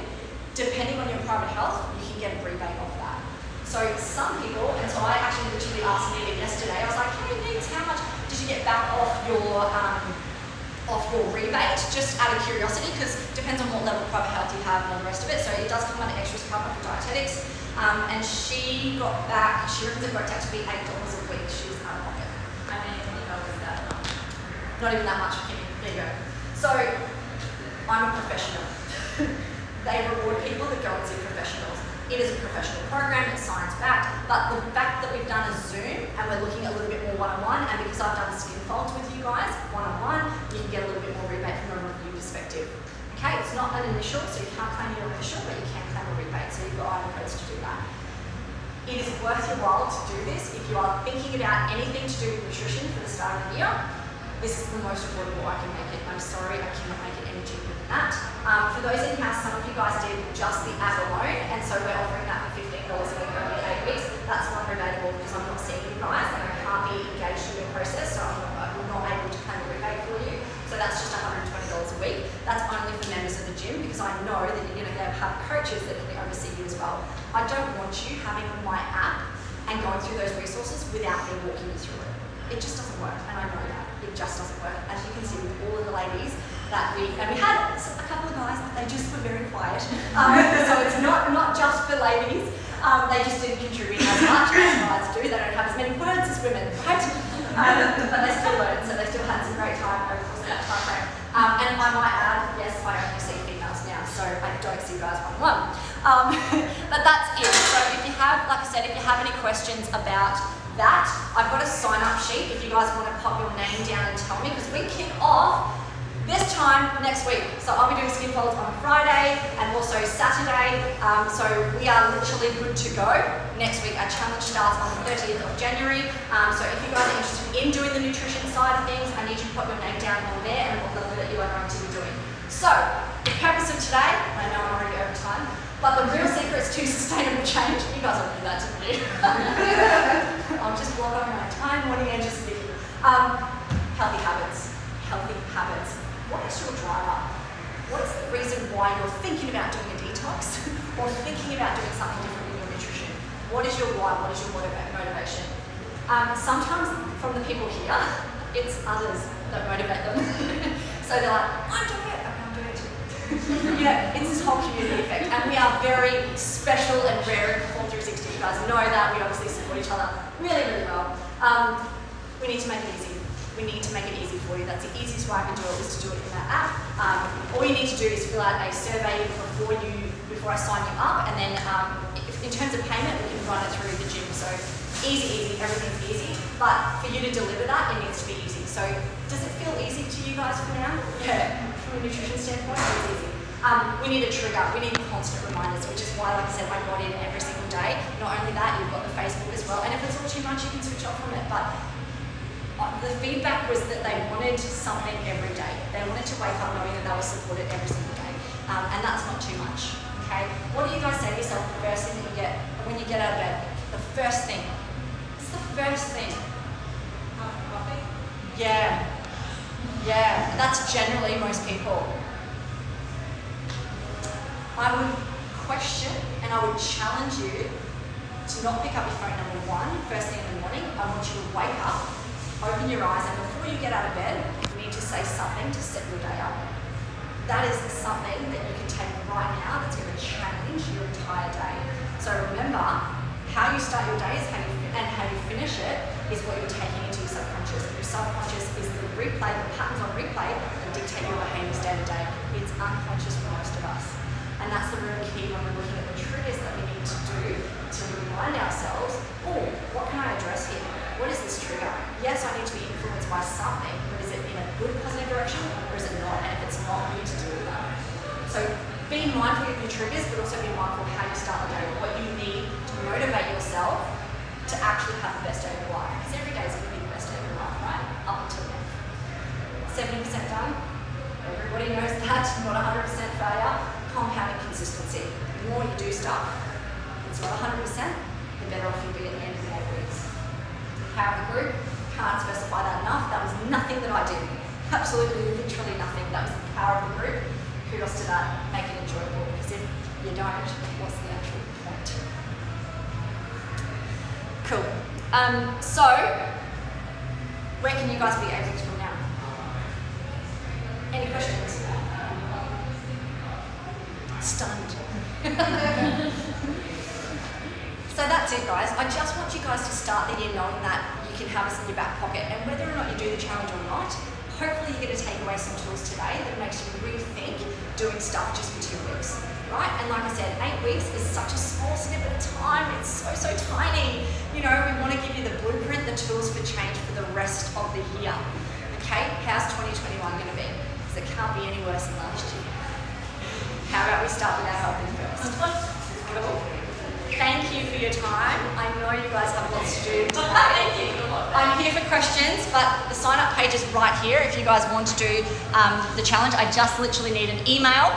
depending on your private health, you can get a rebate off that. So some people, and so I actually literally asked Megan yesterday, I was like, hey Megan, how much did you get back off your rebate, just out of curiosity, because it depends on what level of private health you have and all the rest of it. So it does come under extras cover for dietetics. And she got back, she reckons it worked out to be $8 a week. She was out of pocket. I mean, that much. Not even that much for Kimmy. There you go. So I'm a professional. They reward people that go and see professionals. It is a professional program, it's science-backed, but the fact that we've done a Zoom and we're looking a little bit more one-on-one, and because I've done skin folds with you guys, one-on-one, you can get a little bit more rebate from a review perspective. Okay, it's not an initial, so you can't claim your initial, but you can claim a rebate, so you've got item codes to do that. It is worth your while to do this if you are thinking about anything to do with nutrition for the start of the year. This is the most affordable I can make it. I'm sorry, I cannot make it any cheaper than that. For those in-house, some of you guys did just the app alone, and so we're offering that for $15 a week over 8 weeks. That's not rebatable because I'm not seeing you guys and I can't be engaged in your process, so I'm not able to claim a rebate for you. So that's just $120 a week. That's only for members of the gym because I know that you're going to have coaches that can oversee you as well. I don't want you having my app and going through those resources without me walking you through it. It just doesn't work, and I know that. It just doesn't work. As you can see with all of the ladies that we had a couple of guys, but they just were very quiet. So it's not just for ladies. They just didn't contribute as much as guys do. They don't have as many words as women, right? But they still learned, so they still had some great time over the course of that time frame. And I might add, yes, I only see females now, so I don't see guys one-on-one. But that's it. So if you have, like I said, if you have any questions about that, I've got a sign-up sheet if you guys want to pop your name down and tell me, because we kick off this time next week. So I'll be doing skin folds on Friday and also Saturday. So we are literally good to go next week. Our challenge starts on the 30th of January. So if you guys are interested in doing the nutrition side of things, I need you to put your name down on there and what level that you are going to be doing. So the purpose of today, I know I'm already over time, but the real secrets to sustainable change, you guys will do that to me. I'll just block off my time, morning and just speaking. Healthy habits. Healthy habits. What is your driver? What is the reason why you're thinking about doing a detox or thinking about doing something different in your nutrition? What is your why? What is your motivation? Sometimes from the people here, it's others that motivate them. So they're like, I'm doing it, okay, I'm doing it too. You know, it's this whole community effect, and we are very special and rare in Perform 360. You guys know that. We obviously support each other really, really well. We need to make it easy. We need to make it easy for you. That's the easiest way I can do it, is to do it in that app. All you need to do is fill out a survey before I sign you up, and then in terms of payment, we can run it through the gym. So easy, everything's easy. But for you to deliver that, it needs to be easy. So does it feel easy to you guys for now? Yeah. From a nutrition standpoint, it's easy. We need a trigger, we need constant reminders, which is why, like I said, I got in every single day. Not only that, you've got the Facebook as well, and if it's all too much, you can switch off from it, but the feedback was that they wanted something every day. They wanted to wake up knowing that they were supported every single day. And that's not too much, okay? What do you guys say to yourself the first thing that you get when you get out of bed? The first thing. It's the first thing. Coffee? Yeah. Yeah, that's generally most people. I would question and I would challenge you to not pick up your phone, number one, first thing in the morning. I want you to wake up, open your eyes, and before you get out of bed, you need to say something to set your day up. That is something that you can take right now that's going to change your entire day. So remember, how you start your day is how you finish it is what you're taking into your subconscious. Your subconscious is the replay, the patterns on replay that dictate your behaviours day to day. It's unconscious for most of us. And that's the real key when we're looking at the triggers that we need to do to remind ourselves, oh, what can I address here? What is this trigger? Yes, I need to be influenced by something, but is it in a good, positive direction, or is it not? And if it's not, we need to deal with that. So be mindful of your triggers, but also be mindful of how you start the day, what you need to motivate yourself to actually have the best day of your life. Because every day is going to be the best day of your life, right? Up until then. 70% done. Everybody knows that. Not 100% failure. Compounding consistency. The more you do stuff, it's not 100%, the better off you'll be at the end of the 8 weeks. Power of the group, can't specify that enough. That was nothing that I did. Absolutely, literally nothing. That was the power of the group. Kudos to that. Make it enjoyable, because if you don't, what's the actual point? Cool. So, where can you guys be 8 weeks from now? Any questions? Stunned. So that's it, guys. I just want you guys to start the year knowing that you can have us in your back pocket, and whether or not you do the challenge or not, hopefully you're going to take away some tools today that makes you rethink doing stuff just for 2 weeks, right? And like I said, 8 weeks is such a small snippet of time. It's so tiny. You know, we want to give you the blueprint, the tools for change for the rest of the year. Okay, how's 2021 going to be? Because it can't be any worse than last year. How about we start with our health first? Cool. Thank you for your time. I know you guys have lots to do today. Thank you. I'm here for questions, but the sign-up page is right here if you guys want to do the challenge. I just literally need an email,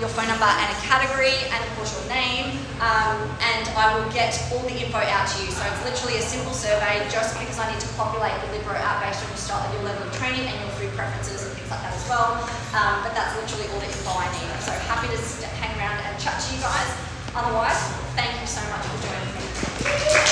your phone number and a category, and of course your name, and I will get all the info out to you. So it's literally a simple survey, just because I need to populate the Libro app based on your level of training and your food preferences and things like that as well. But that's literally all the info I need. So happy to hang around and chat to you guys. Otherwise, thank you so much for joining me.